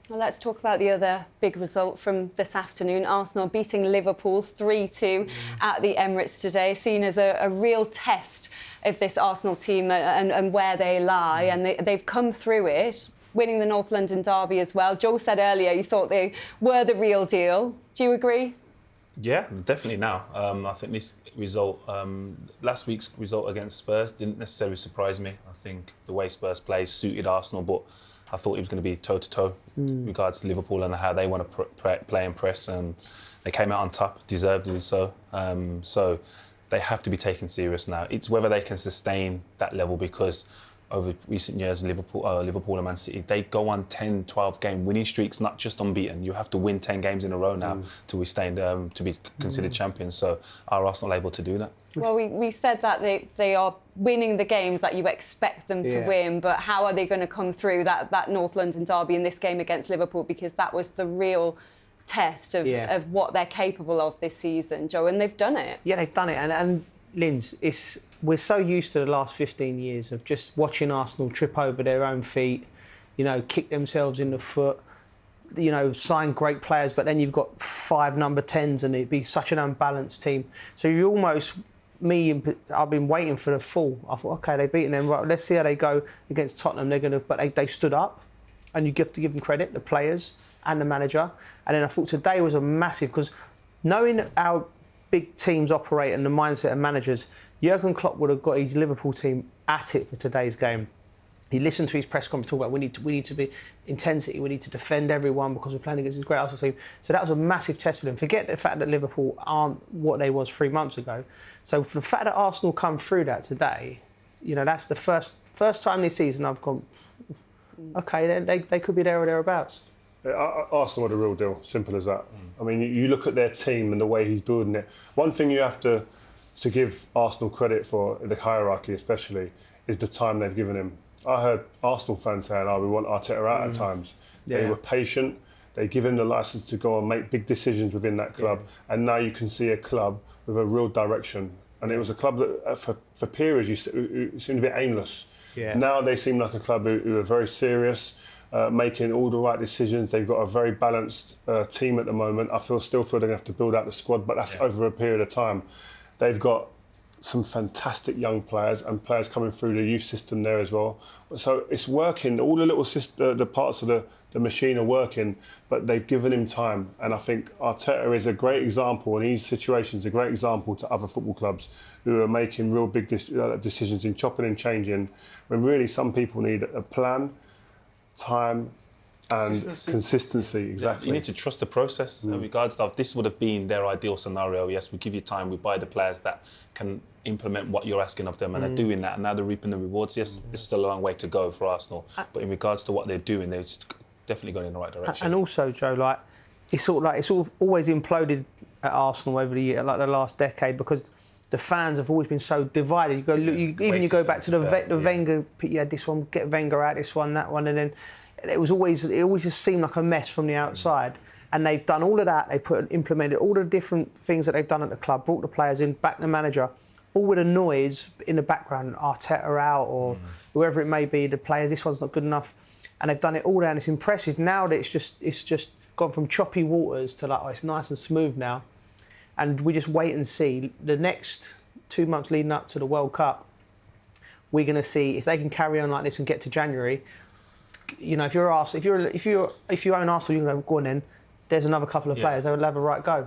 Well, let's talk about the other big result from this afternoon. Arsenal beating Liverpool 3-2 at the Emirates today, seen as a real test of this Arsenal team and where they lie. And they've come through it, winning the North London derby as well. Joel said earlier you thought they were the real deal. Do you agree? Yeah, definitely now. I think this result, last week's result against Spurs didn't necessarily surprise me. I think the way Spurs plays suited Arsenal, but I thought it was going to be toe-to-toe regards to Liverpool and how they want to play and press, and they came out on top, deservedly so. So they have to be taken serious now. It's whether they can sustain that level, because over recent years, Liverpool and Man City, they go on 10, 12-game winning streaks, not just unbeaten. You have to win 10 games in a row now to sustain, to be considered champions. So are Arsenal able to do that? Well, we said that they are winning the games that you expect them to win, but how are they going to come through that North London derby in this game against Liverpool? Because that was the real test of what they're capable of this season, Joe, and they've done it. Yeah, they've done it. And Linz, we're so used to the last 15 years of just watching Arsenal trip over their own feet, kick themselves in the foot, sign great players, but then you've got 5 number 10s and it'd be such an unbalanced team. So you almost... I've been waiting for the fall. I thought, OK, they've beaten them. Right, let's see how they go against Tottenham. But they stood up, and you have to give them credit, the players and the manager. And then I thought today was a massive, because knowing how big teams operate and the mindset of managers, Jurgen Klopp would have got his Liverpool team at it for today's game. He listened to his press conference talk about we need to be intensity, we need to defend everyone because we're playing against this great Arsenal team. So that was a massive test for them. Forget the fact that Liverpool aren't what they was 3 months ago. So for the fact that Arsenal come through that today, that's the first time this season I've gone, OK, they could be there or thereabouts. Arsenal are the real deal, simple as that. I mean, you look at their team and the way he's building it. One thing you have to give Arsenal credit for, the hierarchy especially, is the time they've given him. I heard Arsenal fans saying, we want Arteta out at times. Yeah. They were patient. They give him the licence to go and make big decisions within that club. Yeah. And now you can see a club with a real direction. And it was a club that, for periods, it seemed a bit aimless. Yeah. Now they seem like a club who are very serious, making all the right decisions. They've got a very balanced team at the moment. Still feel they're going to have to build out the squad, but that's over a period of time. They've got some fantastic young players and players coming through the youth system there as well. So it's working. All the little the parts of the machine are working, but they've given him time. And I think Arteta is a great example, and his situation is a great example to other football clubs who are making real big decisions in chopping and changing, when really some people need a plan, time, and consistency. Exactly. You need to trust the process. In regards to this would have been their ideal scenario. Yes, we give you time, we buy the players that can implement what you're asking of them, and they're doing that, and now they're reaping the rewards. Yes, it's still a long way to go for Arsenal, but in regards to what they're doing, they're definitely going in the right direction. And also, Joe, it's always imploded at Arsenal over the year, like the last decade, because the fans have always been so divided. You go back to the Wenger. You had this one, get Wenger out, this one, that one, and then it always just seemed like a mess from the outside. And they've done all of that. They implemented all the different things that they've done at the club, brought the players in, backed the manager, all with a noise in the background, Arteta out or whoever it may be, the players, this one's not good enough. And they've done it all there, and it's impressive. Now that it's just gone from choppy waters to it's nice and smooth now. And we just wait and see. The next 2 months leading up to the World Cup, we're going to see if they can carry on like this and get to January. If you own Arsenal, you can go on then. There's another couple of players. They would have a right go.